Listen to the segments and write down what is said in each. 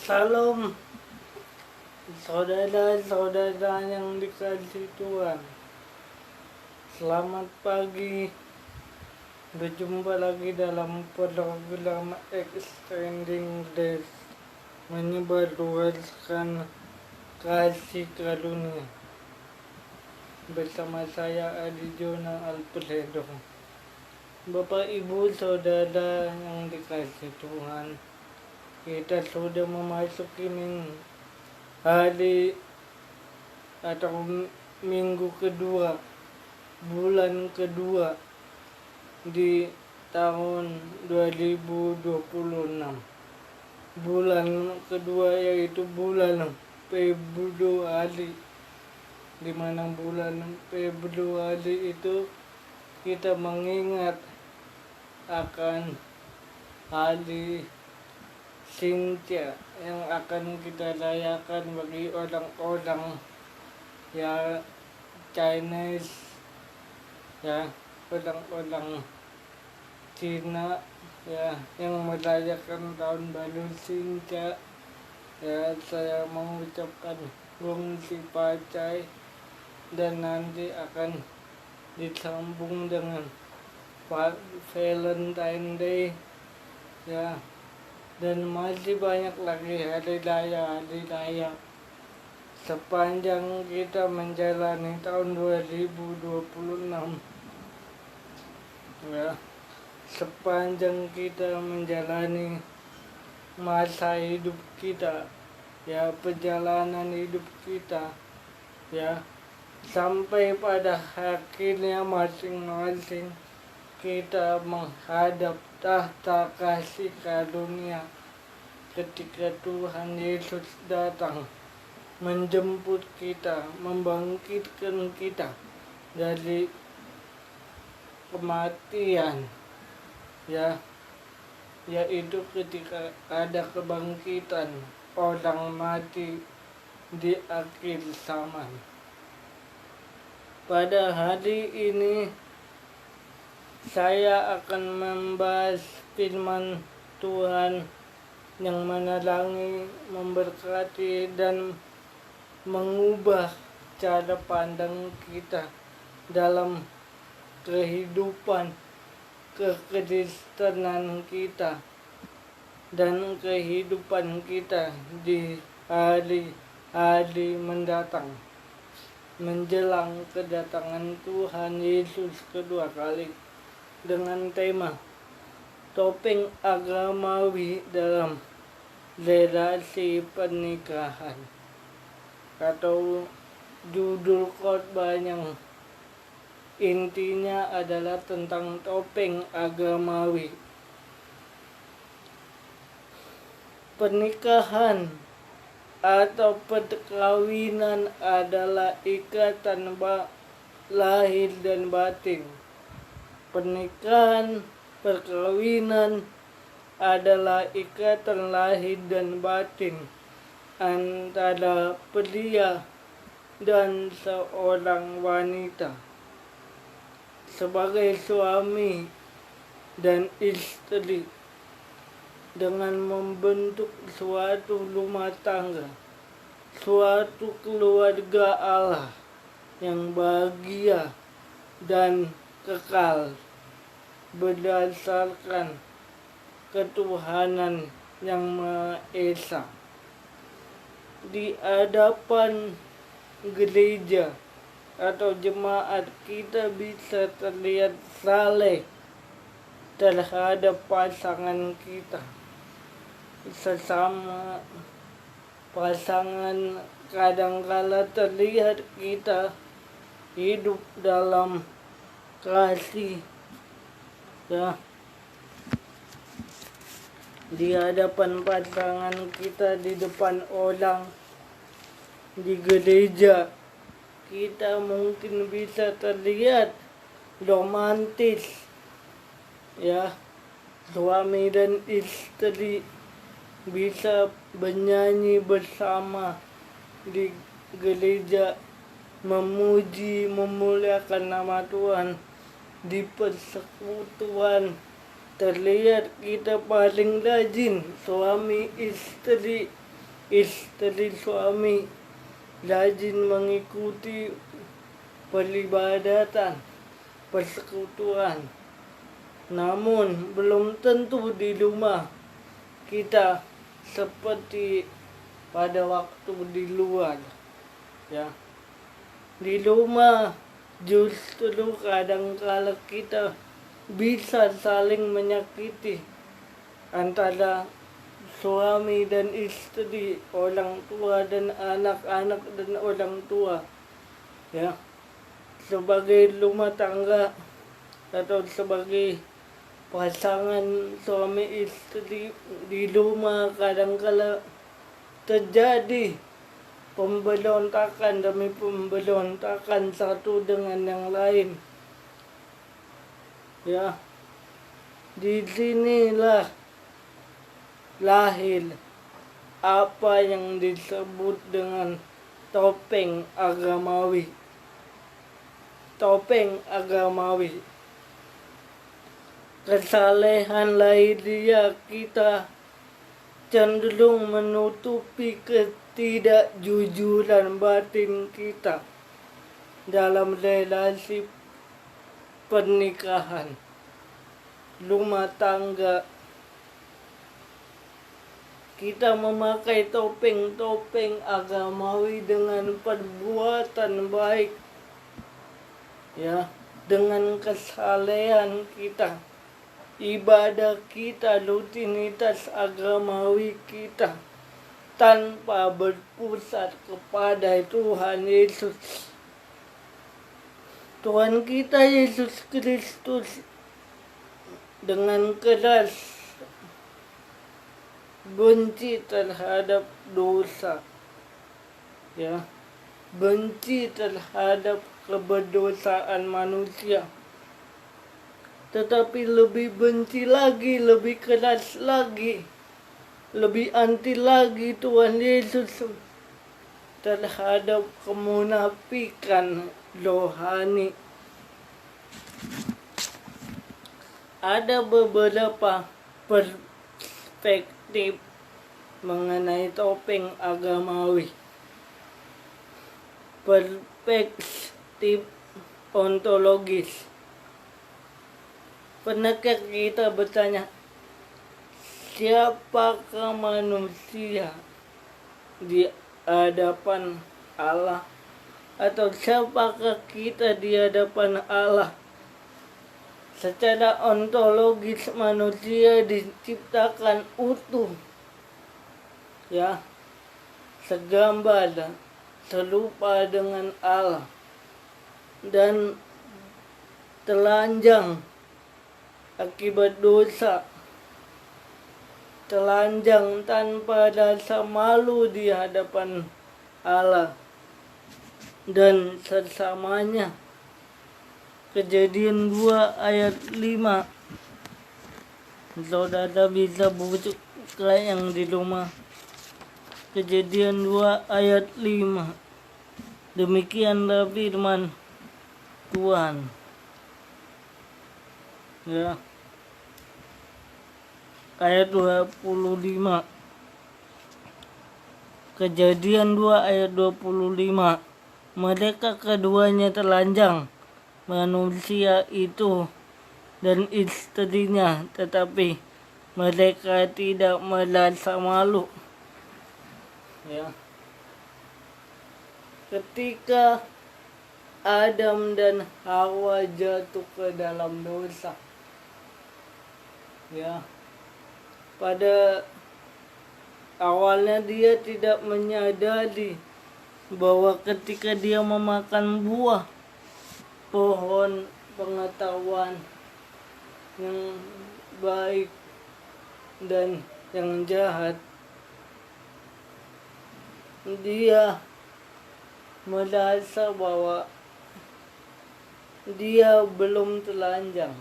Salam saudara-saudara yang dikasihi Tuhan. Selamat pagi. Berjumpa lagi dalam program Extending Days, menyebarluaskan kasih karunia. Bersama saya Adi Jona Alfredo. Bapak Ibu Saudara yang dikasihi Tuhan, kita sudah memasuki hari atau minggu kedua, bulan kedua di tahun 2026. Bulan kedua yaitu bulan Februari, di mana bulan Februari itu kita mengingat akan hari Xinjia yang akan kita rayakan bagi orang-orang ya Chinese, ya orang-orang Cina ya yang merayakan tahun baru Xinjia. Ya, saya mengucapkan Gong Xi Fa Cai, dan nanti akan disambung dengan Valentine Day ya, dan masih banyak lagi hari raya sepanjang kita menjalani tahun 2026 ya. Sepanjang kita menjalani masa hidup kita ya, perjalanan hidup kita ya, sampai pada akhirnya masing-masing kita menghadap tahta kasih karunia ketika Tuhan Yesus datang menjemput kita, membangkitkan kita dari kematian ya, yaitu ketika ada kebangkitan orang mati di akhir zaman. Pada hari ini saya akan membahas firman Tuhan yang menerangi, memberkati, dan mengubah cara pandang kita dalam kehidupan kekristenan kita dan kehidupan kita di hari-hari mendatang, menjelang kedatangan Tuhan Yesus kedua kali, dengan tema topeng agamawi dalam relasi pernikahan, atau judul khotbah yang intinya adalah tentang topeng agamawi. Pernikahan atau perkawinan adalah ikatan lahir dan batin. Pernikahan, perkawinan adalah ikatan lahir dan batin antara pria dan seorang wanita sebagai suami dan istri, dengan membentuk suatu rumah tangga, suatu keluarga Allah yang bahagia dan kekal berdasarkan ketuhanan yang Maha Esa. Di hadapan gereja atau jemaat, kita bisa terlihat saleh terhadap pasangan kita. Sesama pasangan kadangkala terlihat kita hidup dalam kasih ya. Di hadapan pasangan kita, di depan orang, di gereja, kita mungkin bisa terlihat romantis ya. Suami dan istri bisa bernyanyi bersama di gereja, memuji, memuliakan nama Tuhan. Di persekutuan terlihat kita paling rajin, suami istri istri suami rajin mengikuti peribadatan, persekutuan. Namun belum tentu di rumah kita seperti pada waktu di luar. Ya. Di rumah justru kadang-kala kita bisa saling menyakiti antara suami dan istri, orang tua dan anak-anak dan orang tua. Ya. Sebagai rumah tangga atau sebagai pasangan suami istri di rumah kadang-kala terjadi pemberontakan demi pemberontakan satu dengan yang lain. Ya, di sinilah lahir apa yang disebut dengan topeng agamawi. Topeng agamawi. Kesalehan lahiriah kita cenderung menutupi ketidakjujuran batin kita dalam relasi pernikahan, rumah tangga. Kita memakai topeng-topeng agamawi dengan perbuatan baik, ya, dengan kesalehan kita, ibadah kita, rutinitas agamawi kita, tanpa berpusat kepada Tuhan Yesus. Tuhan kita Yesus Kristus dengan keras benci terhadap dosa, ya, benci terhadap keberdosaan manusia, tetapi lebih benci lagi, lebih keras lagi, lebih anti lagi Tuhan Yesus terhadap kemunafikan rohani. Ada beberapa perspektif mengenai topeng agamawi. Perspektif ontologis. Pernahkah kita bertanya, siapakah manusia di hadapan Allah? Atau siapakah kita di hadapan Allah? Secara ontologis manusia diciptakan utuh, ya, segambar, serupa dengan Allah, dan telanjang akibat dosa, telanjang tanpa rasa malu di hadapan Allah dan sesamanya. Kejadian 2 ayat 5. Saudara bisa buka yang di rumah. Kejadian 2 ayat 5. Demikianlah firman Tuhan. Ya. Ayat 25. Kejadian 2 ayat 25. Mereka keduanya telanjang, manusia itu dan istrinya, tetapi mereka tidak merasa malu. Ya. Ketika Adam dan Hawa jatuh ke dalam dosa, ya, pada awalnya dia tidak menyadari bahwa ketika dia memakan buah pohon pengetahuan yang baik dan yang jahat, dia merasa bahwa dia belum telanjang,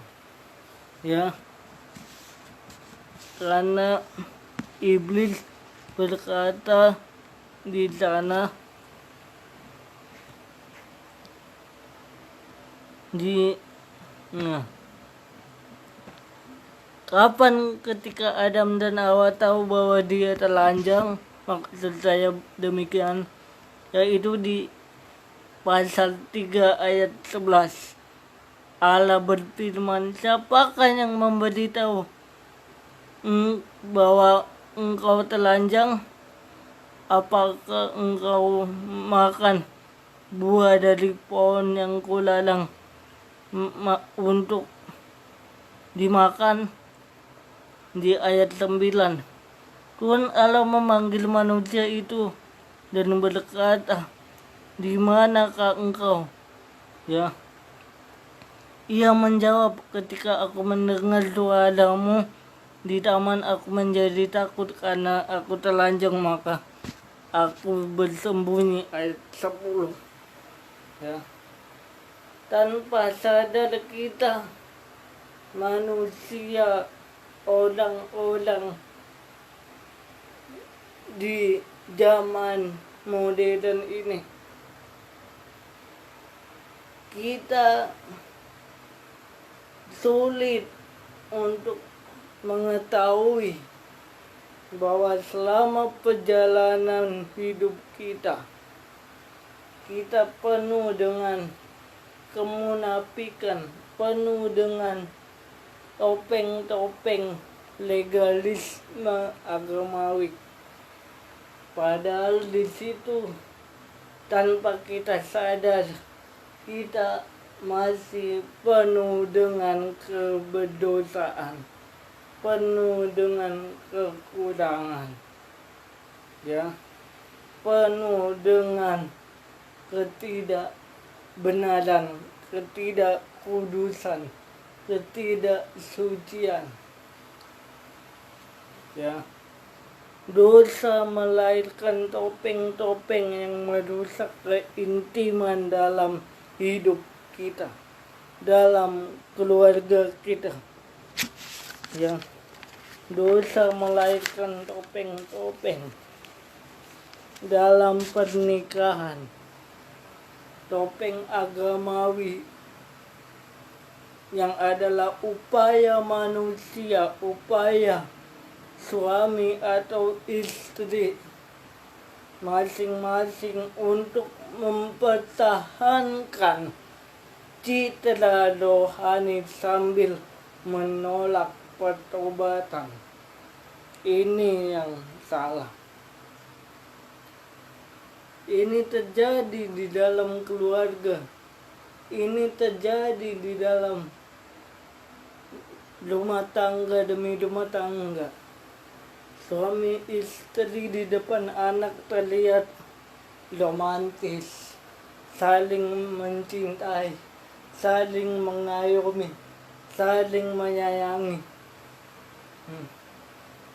ya, karena iblis berkata di sana, kapan ketika Adam dan Hawa tahu bahwa dia telanjang, maksud saya demikian, yaitu di pasal 3 ayat 11. Allah berfirman, siapakah yang memberitahu bahwa engkau telanjang? Apakah engkau makan buah dari pohon yang kulalang untuk dimakan? Di ayat 9, Tuhan Allah memanggil manusia itu dan berkata, di manakah engkau? Ya, ia menjawab, ketika aku mendengar suaramu di taman aku menjadi takut karena aku telanjang, maka aku bersembunyi. Ayat 10. Ya. Tanpa sadar kita, manusia, orang-orang di zaman modern ini, kita sulit untuk mengetahui bahwa selama perjalanan hidup kita penuh dengan kemunafikan, penuh dengan topeng-topeng legalisme agamawi. Padahal di situ tanpa kita sadar kita masih penuh dengan keberdosaan, penuh dengan kekurangan, ya, penuh dengan ketidakbenaran, ketidakkudusan, ketidaksucian. Ya, dosa melahirkan topeng-topeng yang merusak keintiman dalam hidup kita, dalam keluarga kita. Ya, dosa melahirkan topeng-topeng dalam pernikahan, topeng agamawi yang adalah upaya manusia, upaya suami atau istri masing-masing untuk mempertahankan citra rohani sambil menolak pertobatan. Ini yang salah. Ini terjadi di dalam keluarga. Ini terjadi di dalam rumah tangga demi rumah tangga. Suami istri di depan anak terlihat romantis, saling mencintai, saling mengayomi, saling menyayangi.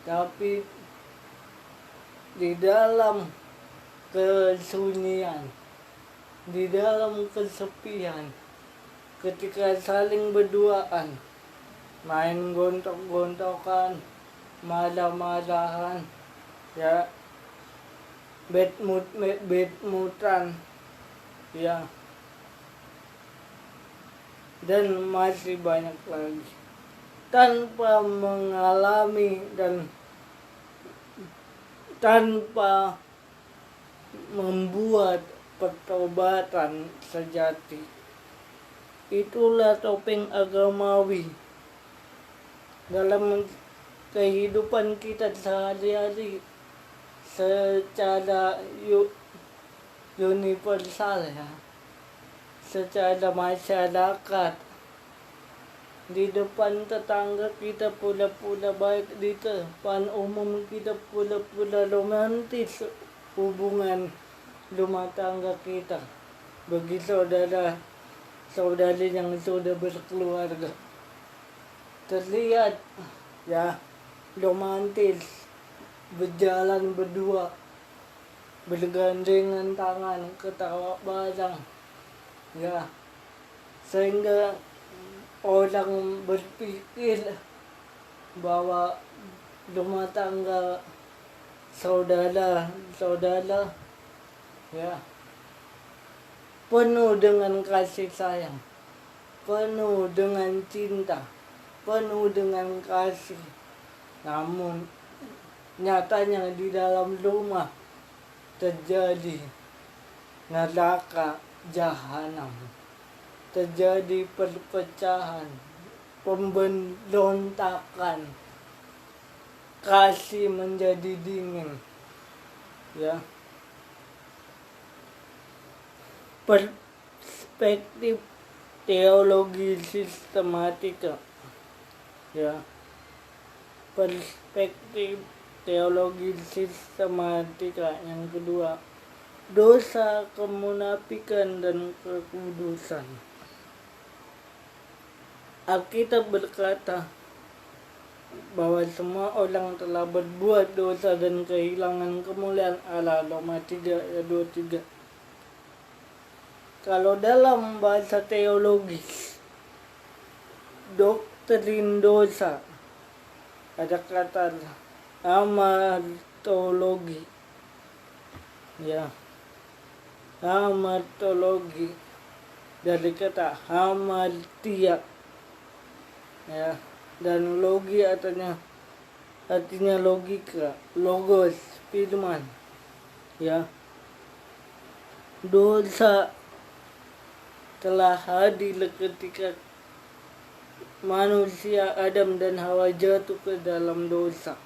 Tapi di dalam kesunyian, di dalam kesepian, ketika saling berduaan, main gontok-gontokan, marah-marahan, ya, bed-mutan, ya, dan masih banyak lagi, tanpa mengalami dan tanpa membuat pertobatan sejati. Itulah topeng agamawi dalam kehidupan kita sehari-hari secara universal, ya, secara masyarakat. Di depan tetangga kita pula-pula baik, di depan umum kita pula-pula romantis hubungan rumah tangga kita bagi saudara-saudari yang sudah berkeluarga. Terlihat, ya, romantis, berjalan berdua, bergandengan tangan, ketawa bareng, ya, sehingga orang berpikir bahwa rumah tangga saudara-saudara, ya, penuh dengan kasih sayang, penuh dengan cinta, penuh dengan kasih. Namun nyatanya di dalam rumah terjadi neraka jahanam, terjadi perpecahan, pemberontakan, kasih menjadi dingin, ya. Perspektif teologi sistematika, ya. Perspektif teologi sistematika yang kedua, dosa, kemunafikan, dan kekudusan. Alkitab berkata bahwa semua orang telah berbuat dosa dan kehilangan kemuliaan Allah. Roma 3 ayat 23. Kalau dalam bahasa teologis, doktrin dosa, ada kata hamartologi, ya, hamartologi dari kata hamartia, ya, dan logi artinya logika, logos, firman, ya. Dosa telah hadir ketika manusia Adam dan Hawa jatuh ke dalam dosa.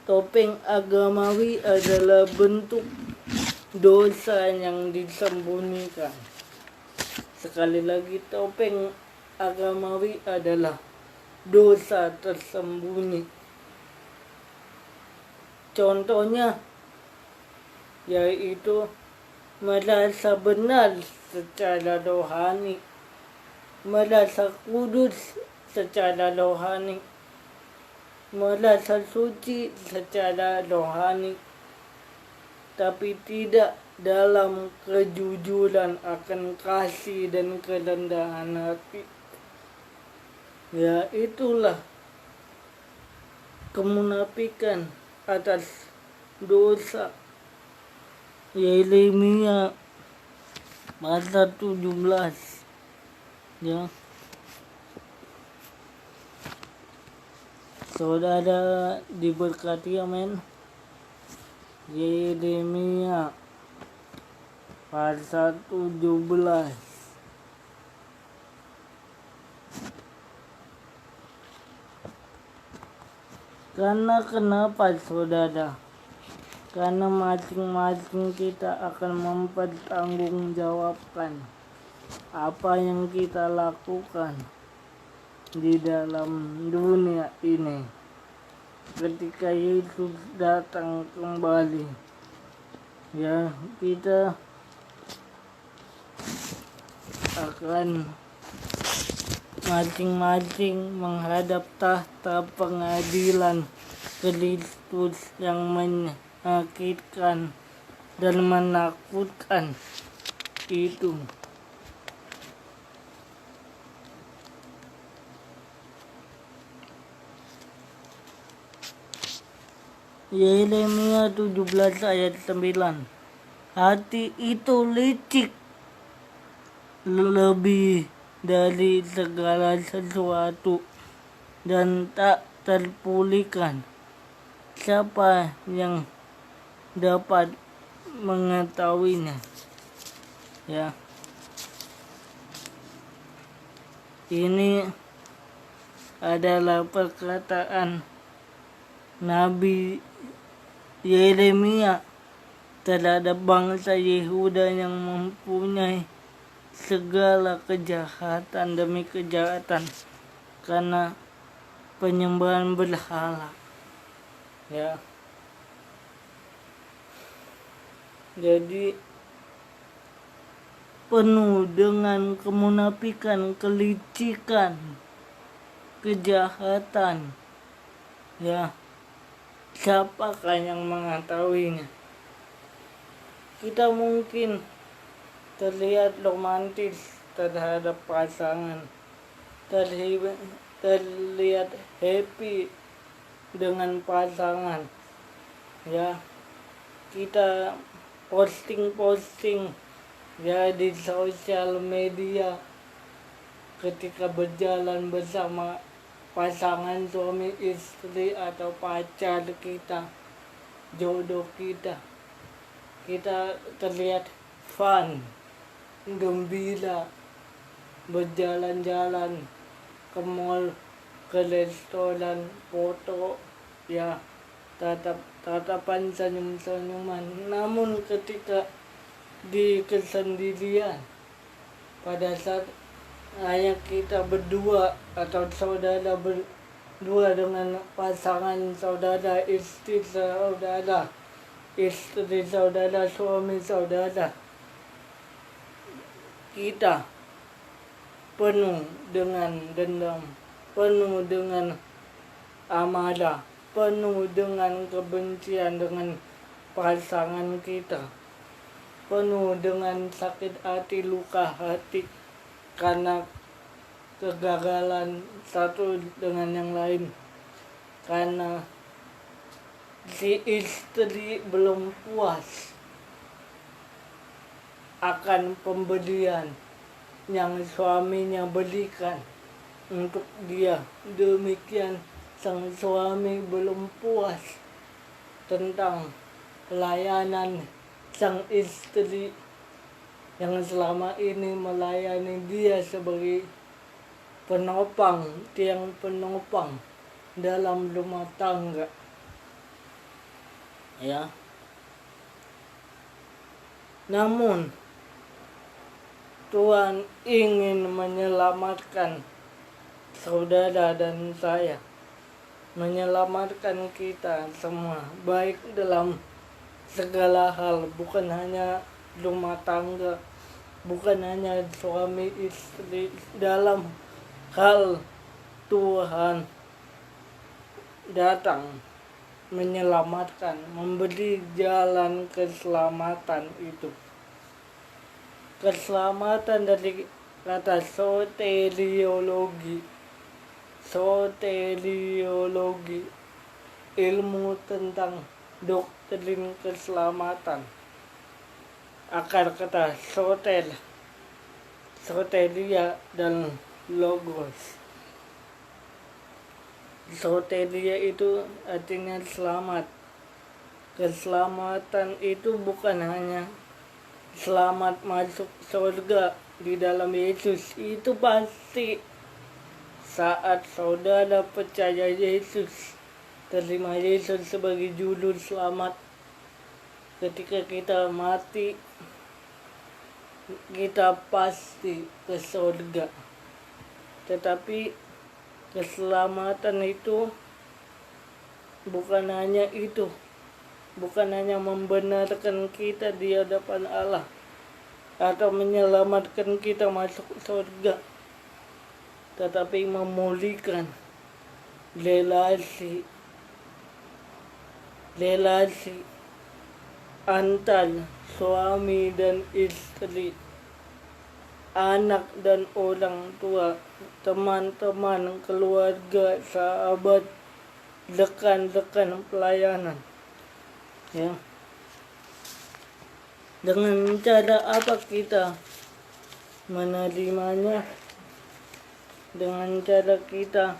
Topeng agamawi adalah bentuk dosa yang disembunyikan. Sekali lagi, topeng agamawi adalah dosa tersembunyi. Contohnya yaitu merasa benar secara rohani, merasa kudus secara rohani, merasa suci secara rohani, tapi tidak dalam kejujuran akan kasih dan kerendahan hati. Ya, itulah kemunafikan atas dosa. Yeremia pasal 17, ya. Saudara diberkati, amin. Yeremia pasal 17. Karena kenapa, saudara? Karena masing-masing kita akan mempertanggungjawabkan apa yang kita lakukan di dalam dunia ini ketika Yesus datang kembali. Ya, kita akan masing-masing menghadap tahta pengadilan Kristus yang menyakitkan dan menakutkan itu. Yeremia 17 ayat 9. Hati itu licik lebih dari segala sesuatu dan tak terpulihkan. Siapa yang dapat mengetahuinya? Ya. Ini adalah perkataan Nabi Yeremia terhadap bangsa Yehuda yang mempunyai segala kejahatan demi kejahatan karena penyembahan berhala. Ya. Jadi penuh dengan kemunafikan, kelicikan, kejahatan. Ya. Siapakah yang mengetahuinya? Kita mungkin terlihat romantis terhadap pasangan, terlihat happy dengan pasangan. Ya, kita posting ya di sosial media ketika berjalan bersama pasangan suami istri atau pacar kita, jodoh kita terlihat fun, gembira, berjalan-jalan ke mall, ke restoran, foto, ya, tatapan senyum-senyuman. Namun ketika di kesendirian, pada saat hanya kita berdua atau saudara berdua dengan pasangan saudara, istri saudara, suami saudara, kita penuh dengan dendam, penuh dengan amarah, penuh dengan kebencian dengan pasangan kita, penuh dengan sakit hati, luka hati karena kegagalan satu dengan yang lain, karena si istri belum puas akan pemberian yang suaminya berikan untuk dia. Demikian sang suami belum puas tentang pelayanan sang istri yang selama ini melayani dia sebagai penopang, tiang penopang dalam rumah tangga. Ya. Namun Tuhan ingin menyelamatkan saudara dan saya, menyelamatkan kita semua, baik dalam segala hal, bukan hanya rumah tangga, bukan hanya suami istri. Dalam hal Tuhan datang menyelamatkan, memberi jalan keselamatan itu. Keselamatan dari kata soteriologi, ilmu tentang doktrin keselamatan. Akar kata soteria dan logos. Soteria itu artinya selamat. Keselamatan itu bukan hanya selamat masuk surga di dalam Yesus. Itu pasti saat saudara percaya Yesus, terima Yesus sebagai juru selamat. Ketika kita mati, kita pasti ke surga. Tetapi keselamatan itu bukan hanya itu. Bukan hanya membenarkan kita di hadapan Allah atau menyelamatkan kita masuk surga, tetapi memulihkan relasi antar suami dan istri, anak dan orang tua, teman-teman, keluarga, sahabat, rekan-rekan pelayanan. Ya. Dengan cara apa kita menerimanya? Dengan cara kita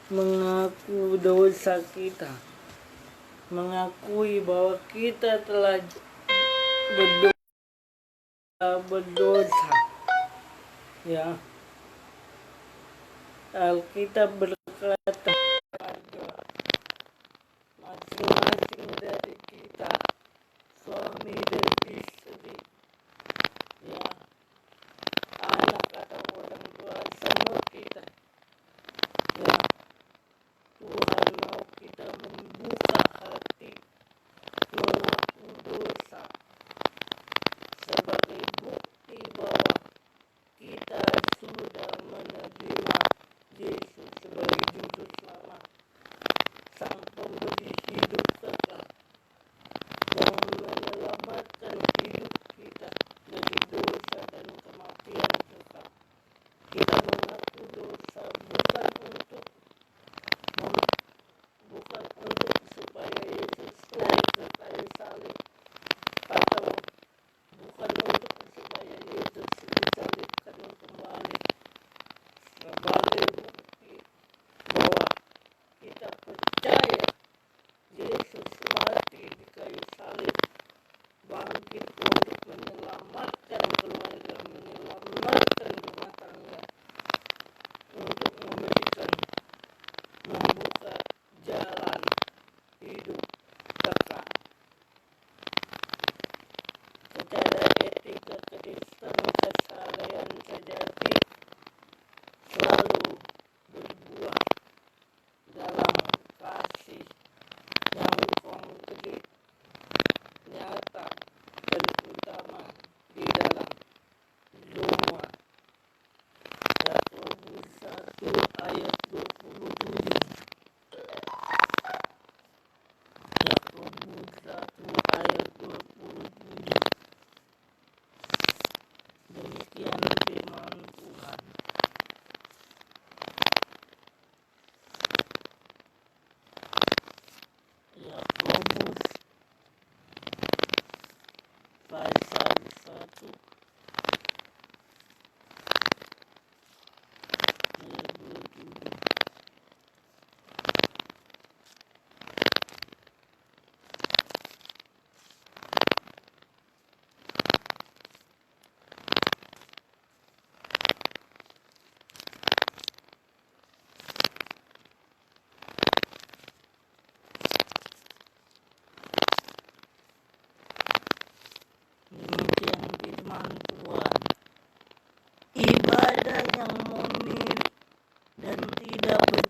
mengaku dosa kita, mengakui bahwa kita telah berdosa. Ya. Alkitab berkata, masing-masing dari kita, suami dan istri, ya, anak atau orang tua sama kita, ya, Tuhan mau kita membuka hati, mengaku dosa sebagai bukti bahwa kita sudah menerima Yesus sebagai juru selamat, sang pemberi hidup kekal yang menyelamatkan hidup kita.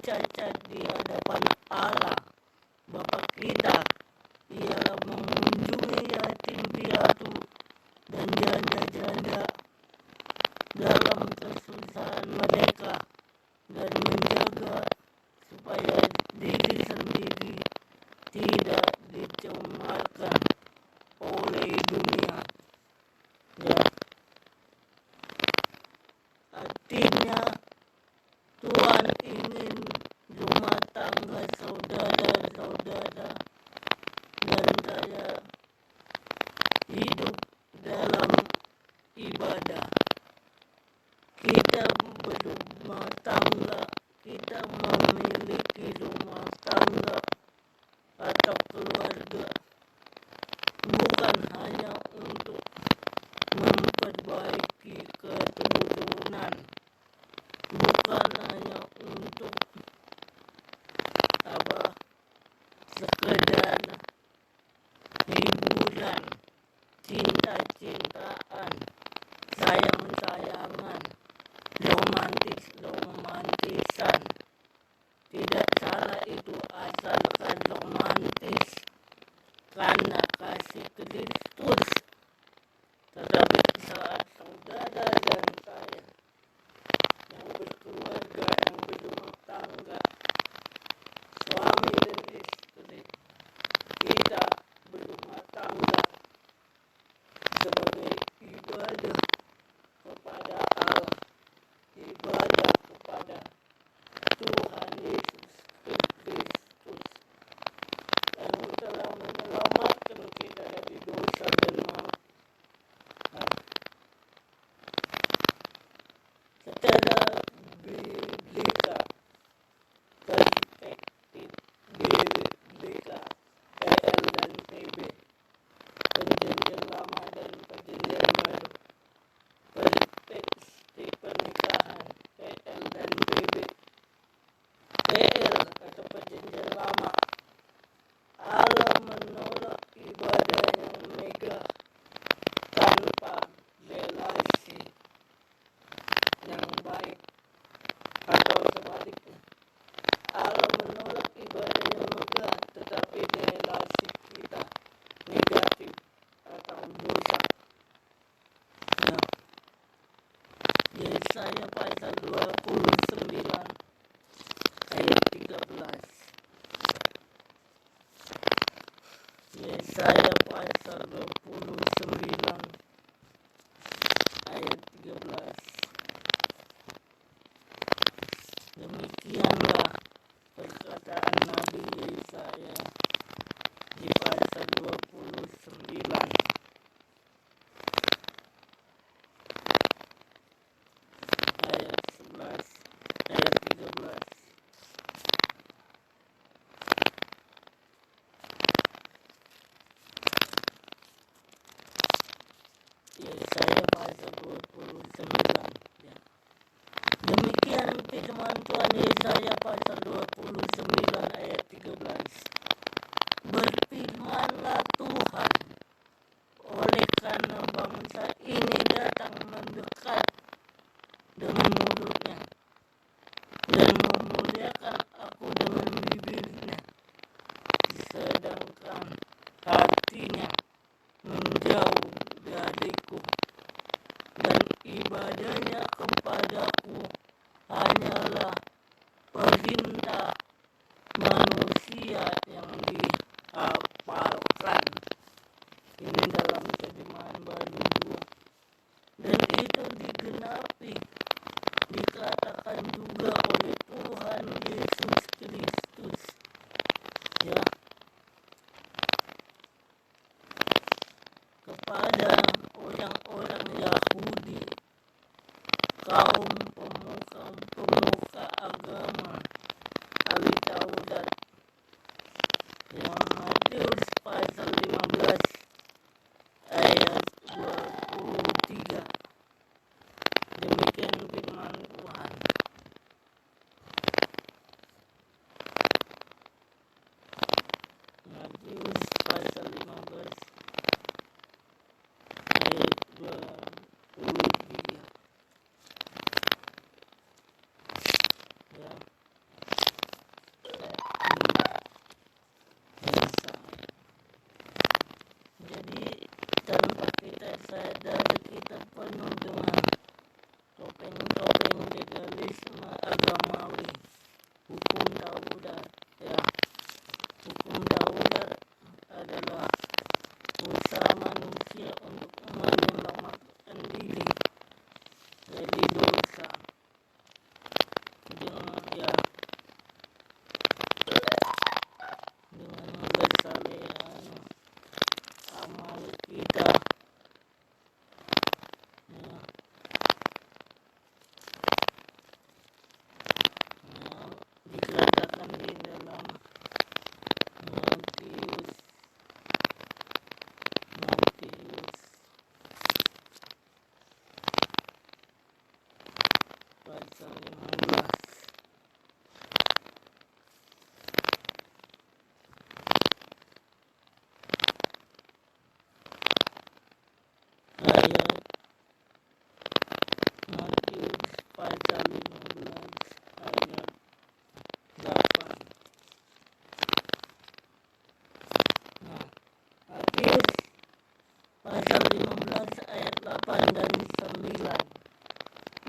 cacat di hadapan Allah Bapa kita. Ia mengunjungi yatim piatu dan janda-janda dalam kesusahan mereka dan menjaga supaya diri sendiri tidak dicemarkan oleh dunia. Ya, artinya Tuhan ingin rumah tangga saudara-saudara dan saya hidup dalam ibadah. Kita berumah tangga, kita memiliki rumah tangga atau keluarga bukan hanya untuk memperbaiki keturunan, bukan hanya untuk sekedar hiburan, cinta-cintaan, sayang-sayangan, romantisan. Tidak salah itu asalkan romantis karena kasih Kristus. Tetapi saat saudara dan saya yang berkeluarga, yang berumah tangga, suami dan istri, kita berumah tangga sebagai ibadah kepada Allah, ibadah kepada Tuhan Yesus Kristus yang telah menyelamatkan kita dari dosa dan maut. Secara biblika, perspektif biblika, PL dan PB, perjanjian lama dan perjanjian baru, perspektif pernikahan, PL dan PB. PL atau perjanjian lama, Allah menolak ibadah yang megah tanpa relasi yang baik, atau sebaliknya, Allah menolak ibadah yang megah tetapi relasi kita negatif atau dosa. Nah, Yesaya pasal 29 ayat 13. Yesaya pasal 29 ayat 13. Demikianlah perkataan Nabi Yesaya di pasal 29 ayat 11 ayat 13. Yesaya pasal 29 ya. Demikian firman Tuhan. Yesaya pasal 29 ayat 13. Berfirmanlah Tuhan, oleh karena bangsa ini datang mendekat dengan mulutnya dan memuliakan aku dengan bibirnya, sedangkan hatinya menjauh dariku, dan ibadahnya kepadaku hanyalah perintah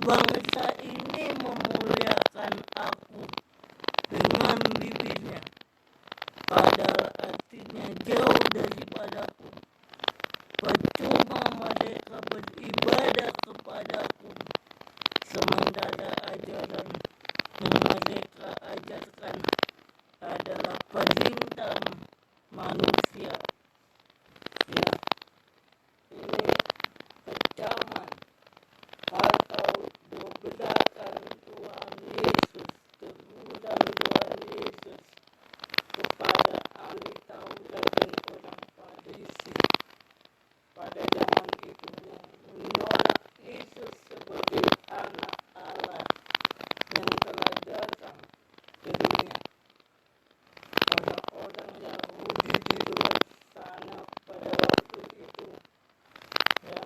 Bangsa ini memuliakan aku dengan bibirnya, padahal hatinya jauh daripadaku. Percuma mereka beribadah kepadaku, sementara ajaran yang mereka ajarkan adalah perintah manusia. Ya, ini kecaman atau dobelakan Tuhan Yesus, teguran Tuhan Yesus kepada ahli Taurat dan orang Farisi pada zaman itu yang menolak Yesus sebagai anak Allah yang telah datang ke dunia. Orang-orang Yahudi di luar sana pada waktu itu ya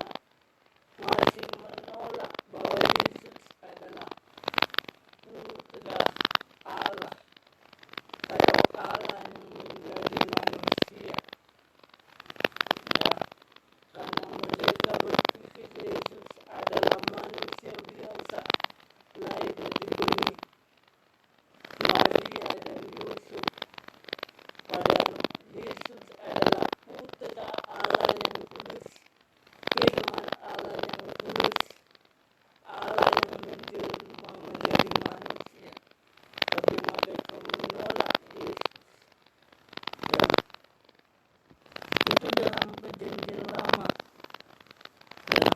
masih menolak bahwa Yesus adalah putra Allah atau Allah yang menjadi manusia. Ya, karena mereka berpikir Yesus adalah manusia biasa, lahir dari benih Maria dan Yusuf. Padahal Yesus adalah putra Allah yang kudus, firman Allah yang kudus, Allah yang menjelma menjadi manusia. Tapi mereka menolak Yesus. Dan itu dalam perjanjian lama. Dan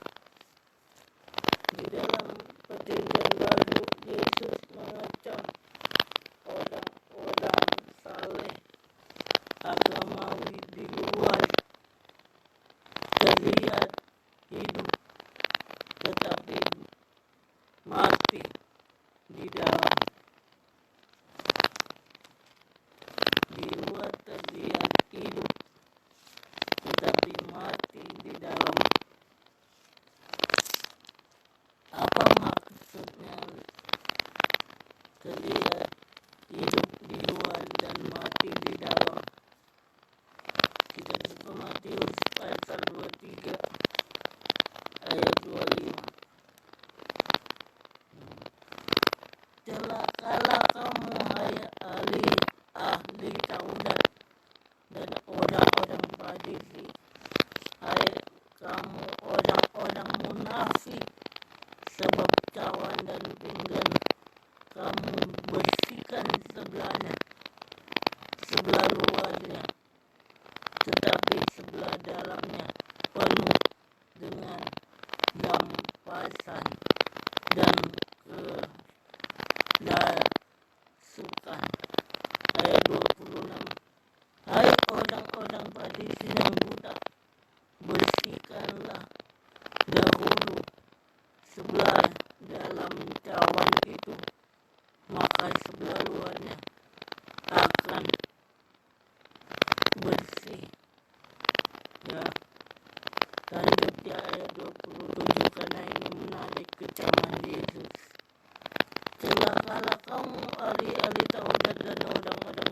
di dalam perjanjian baru Yesus mengecam orang-orang saleh agamawi di luar terlihat hidup tetapi mati di dalam. Di luar terlihat hidup tetapi mati di dalam. Apa maksudnya terlihat hidup di luar dan mati di dalam? Kita buka Matius pasal 23 ayat 25. Celakalah kamu hai ahli Taurat dan orang-orang Farisi, hai kamu orang-orang munafik, sebab cawan dan pinggan kamu bersihkan sebelah luarnya, tetapi sebelah dalamnya penuh dengan rampasan dan kerasukan. Ayat 26. Hai orang-orang Farisi yang buta, bersihkanlah dahulu sebelah dalam cawan itu, maka sebelah luarnya akan bersih. Ya, lanjut di ayat 27, karena ini menarik kecaman Yesus. Celakalah kamu ahli-ahli Taurat dan orang-orang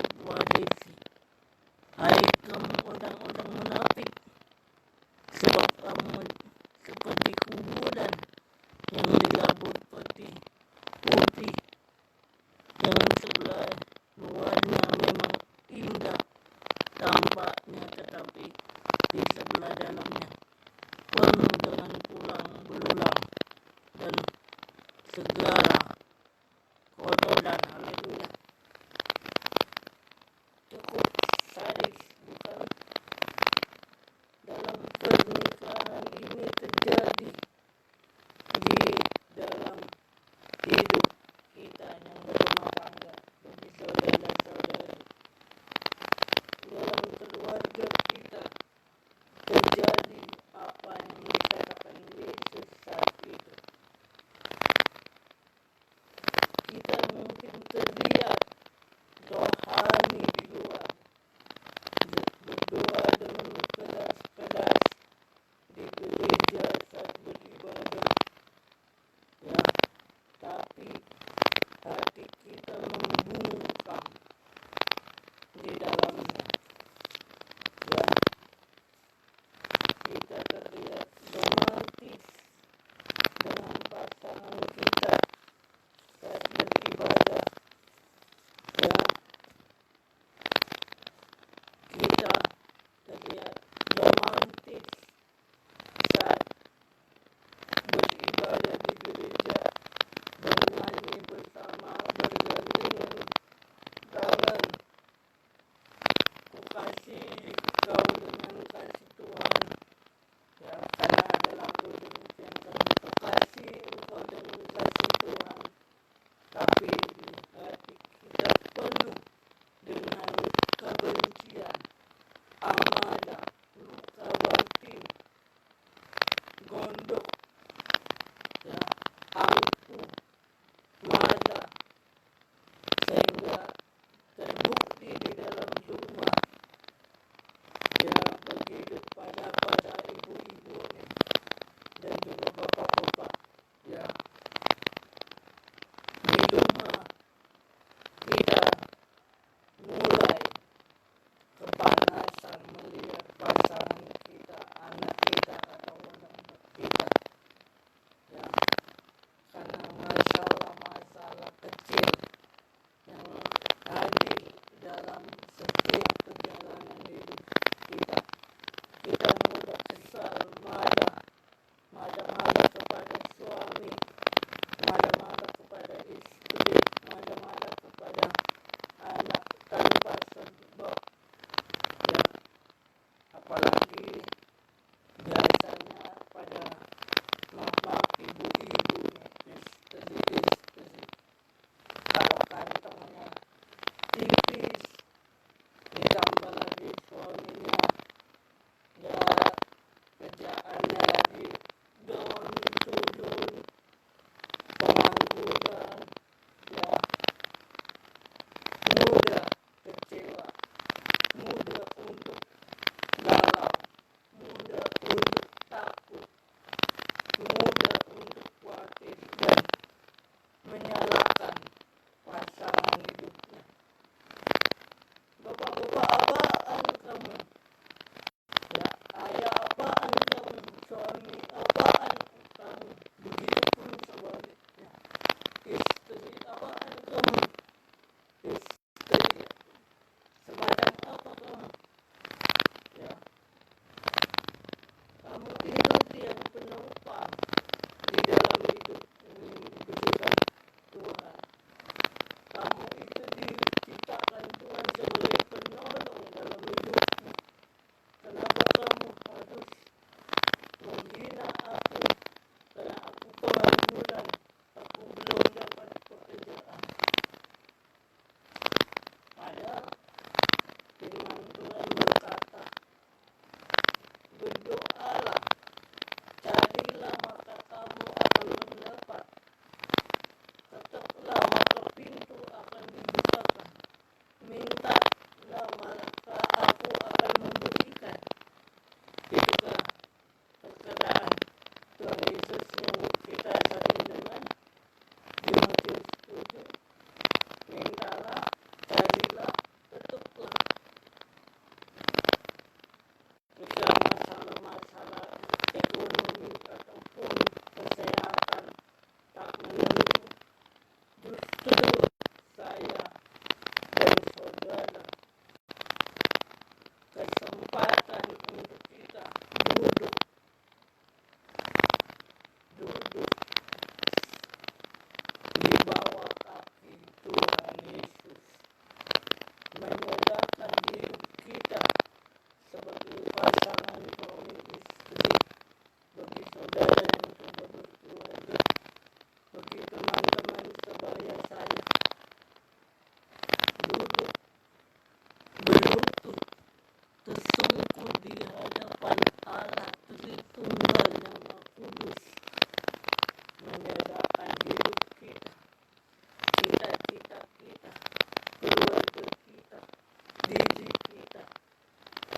diri kita,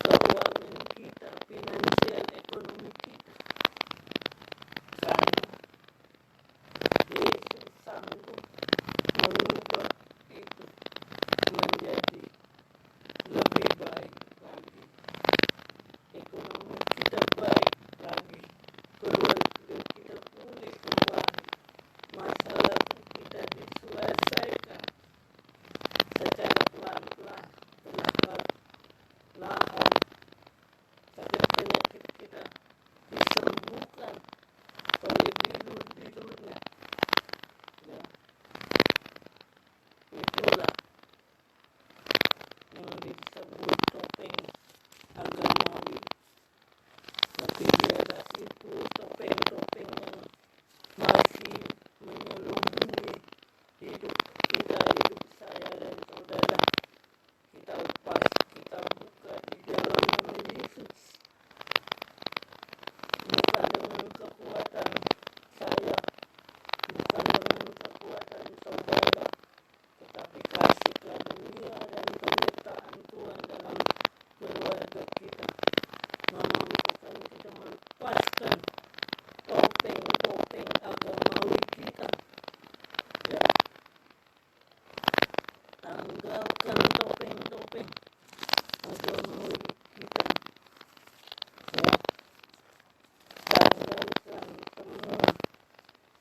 keuangan kita, finansial ekonomi kita. Karena Yesus sanggup mengubah itu menjadi lebih baik lagi. Ekonomi kita baik lagi, keluarga kita pulih kembali, masalah kita diselesaikan secara pelan-pelan, perlahan-lahan, sakit penyakit kita disembuhkan oleh biru-birunya. Ya, itulah yang disebut topeng agamawi. Tapi biarlah itu topeng-topeng yang masih menyelubungi hidup kita, hidup saya dan saudara. Kita lepas, kita buka di dalam nama Yesus. Bukan dengan kekuatan saya, bukan dengan kekuatan saudara, tetapi kasih karunia dan penyertaan Tuhan dalam keluarga kita memampukan kita melepaskan topeng-topeng agamawi kita. Ya, tanggalkan topeng-topeng agamawi kita. Ya, tanggalkan semua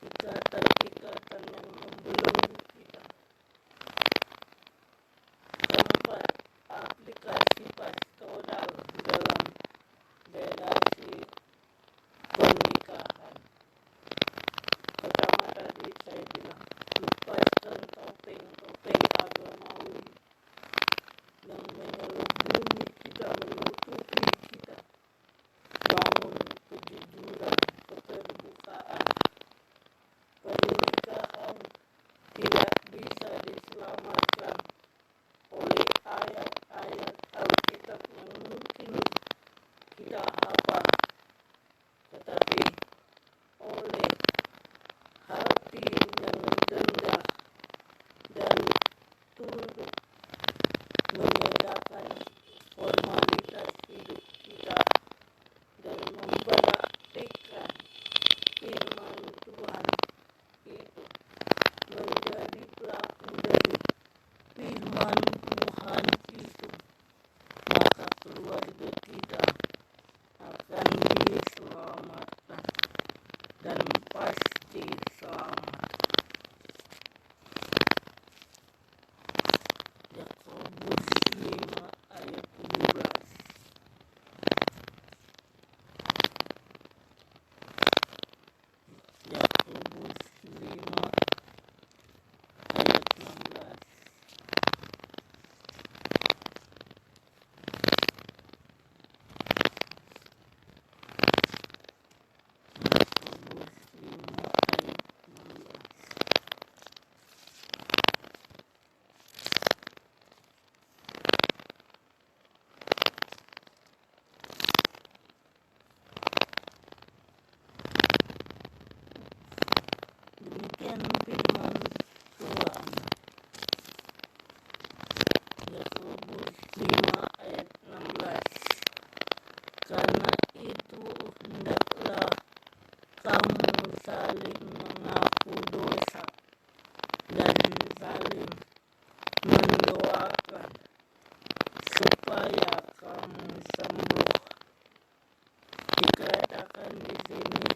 ikatan-ikatan yang membelenggu kita. Keempat, aplikasi pastoral dalam relasi pernikahan. Pertama tadi saya bilang, lepaskan topeng-topeng agamawi yang menyelubungi kita, menutupi kita. Bangun kejujuran, keterbukaan. Pernikahan tidak bisa diselamatkan oleh ayat-ayat Alkitab yang mungkin kita hafal, tetapi oleh hati yang rendah dan tunduk menegakkan formalitas hidup kita dan memperhatikan firman Tuhan itu, menjadi pelaku dari firman Tuhan itu, maka keluarga kita akan diselamatkan dan pasti selamat. Yakobus 5 ayat 17. Yakobus 5 ayat 16. Yakobus 5 ayat 16. Demikian firman Tuhan. Yakobus 5 ayat 16. Karena itu hendaklah kamu saling mengaku dosa dan saling mendoakan supaya kamu sembuh. Dikatakan di sini,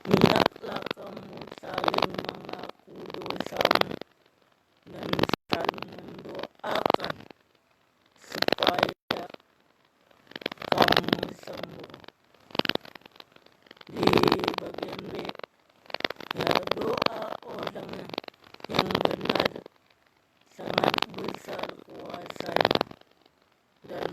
hendaklah kamu saling mengaku dosamu dan saling mendoakan supaya kamu sembuh. Di bagian B, ya, doa orang yang benar sangat besar kuasanya dan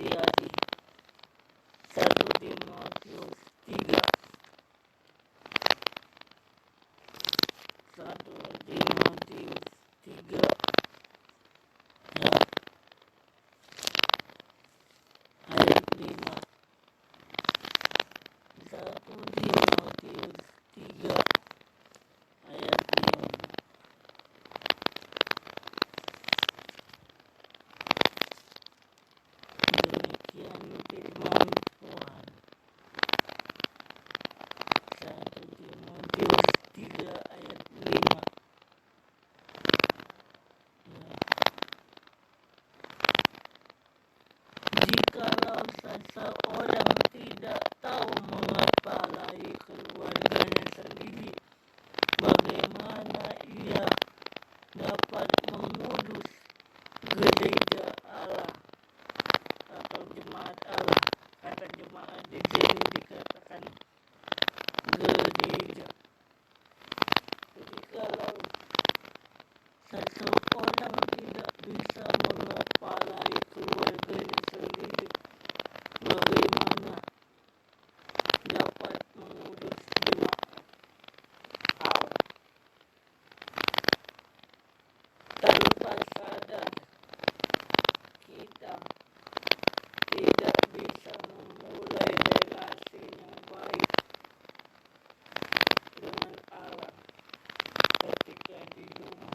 hari-hari. 1 Timotius 3. 1 Timotius 3 ya, ayat 5. 1 Timotius 3 ayat 5. Demikian firman Tuhan. 1 Timotius 3 ayat 5 ya. Jikalau seseorang tidak tahu mengepalai keluarganya sendiri, bagaimana ia dapat mengurus gereja Allah atau jemaat Allah? Kata jemaat di sini dikatakan gereja. Jadi kalau seseorang tidak bisa mengepalai keluarganya sendiri, bagaimana dapat mengurus jemaat Allah? Tanpa sadar kita tidak bisa memulai relasi yang baik dengan Allah ketika di rumah.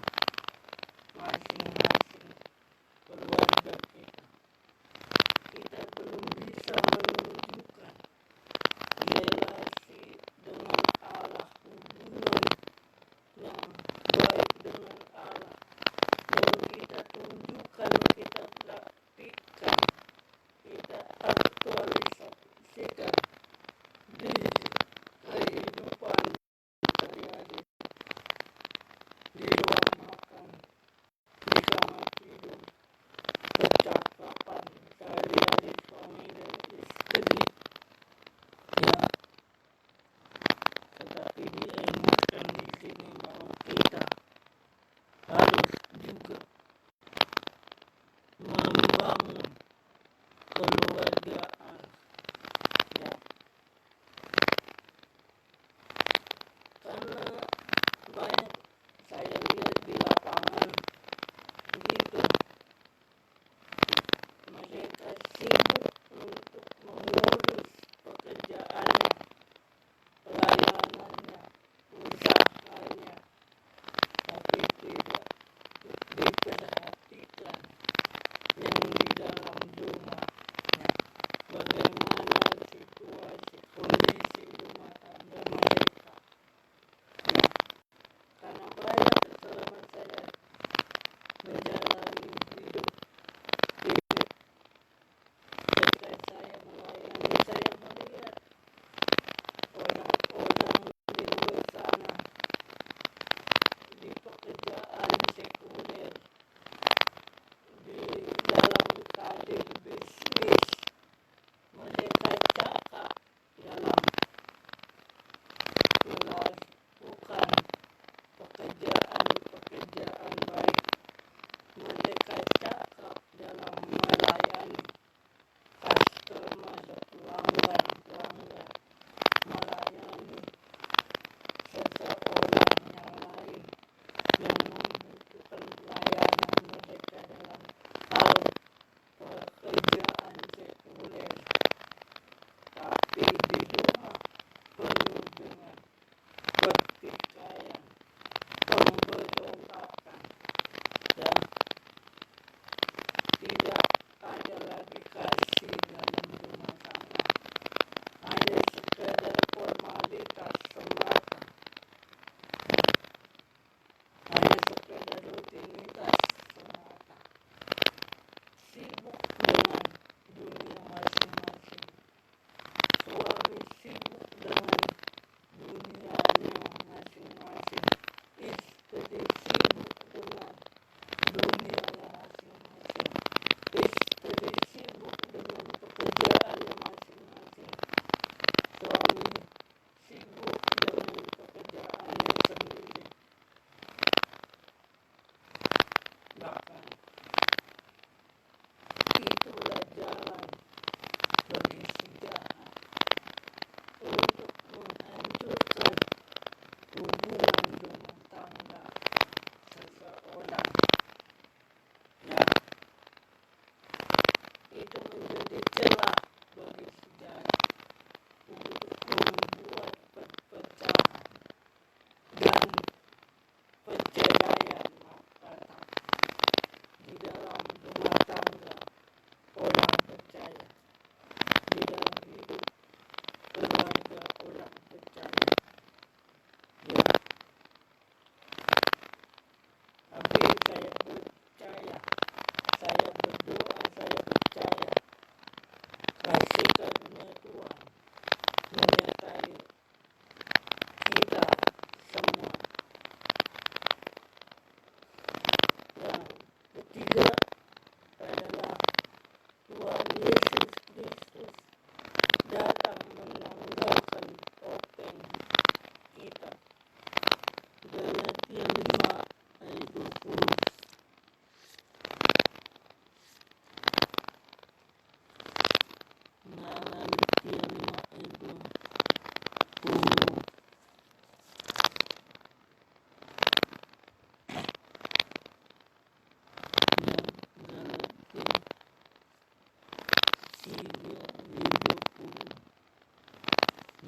3.000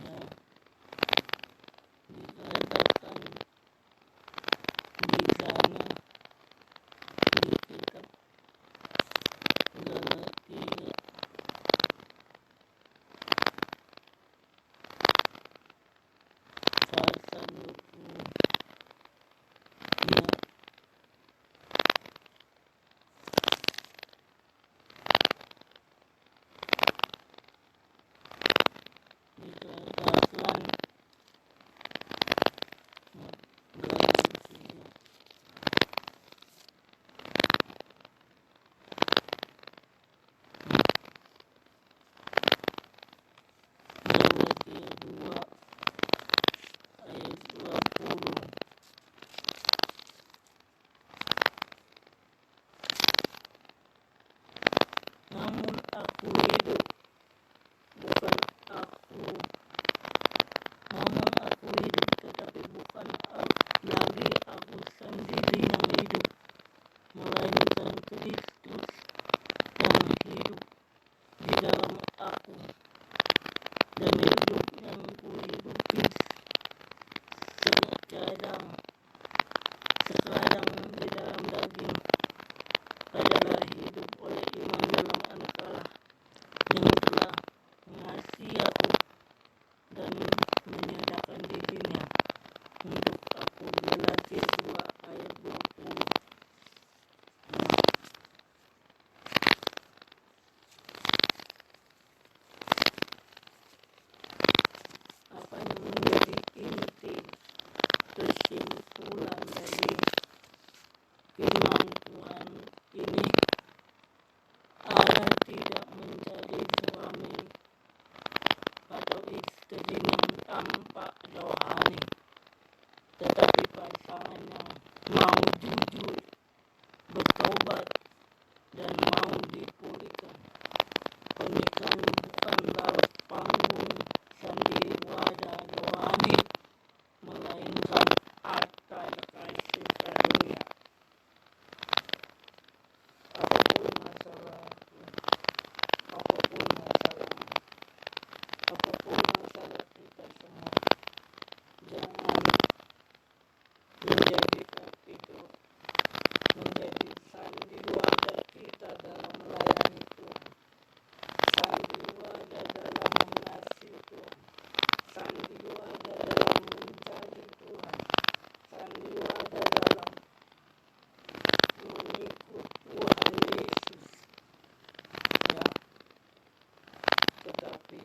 ya dikatakan di sana di kitab Galatia pasal 20 ya dikatakan Galatia Galatia 2 ayat 20. Namun aku hidup, bukan aku. Namun aku hidup, tetapi bukan lagi aku sendiri yang hidup, melainkan Kristus yang hidup di dalam aku. Dan hidup yang kuhidupi sekarang di dalam daging adalah hidup oleh iman dalam Anak Allah yang telah mengasihi aku dan menyatakan dirinya untuk aku. Galatia 2 ayat 20. Apa yang menjadi inti kesimpulan dari firman Tuhan ini? Allah tidak mencari suami atau istri yang tampak rohani, tetapi pasangan yang mau jujur, bertobat, dan mau dipulihkan. Pernikahan bukanlah panggung sandiwara rohani, melainkan altar kasih karunia. Apapun masalahku, apapun masalahmu, apapun masalah kita semua, jangan menjadikan itu menjadi sandiwara kita dalam melayani Tuhan, sandiwara dalam mengasihi Tuhan, sandiwara dalam mencari Tuhan, sandiwara dalam mengikut Tuhan Yesus ya. Tetapi